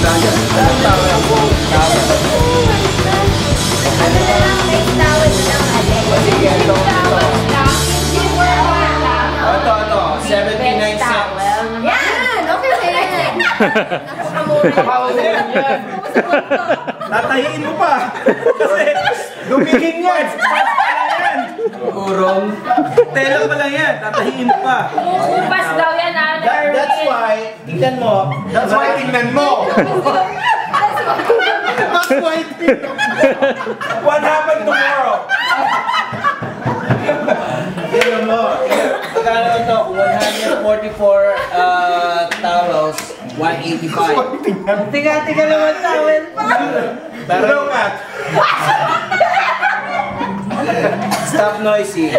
Ano na lang, may tawad na lang natin. Sige, ito. Ito. 79 cents. Yan! Okay na yan. Tatahiin mo pa. Kasi dumigin yan. Urong. Tela pa lang yan. Tatahiin mo pa. Umuupas daw yan, That's why, tingnan mo. That's why tingnan mo. That's why What happened tomorrow? tingnan mo. Magkano ito? 144 towels, 185. Tiga naman towel pa. Pero stop noisy.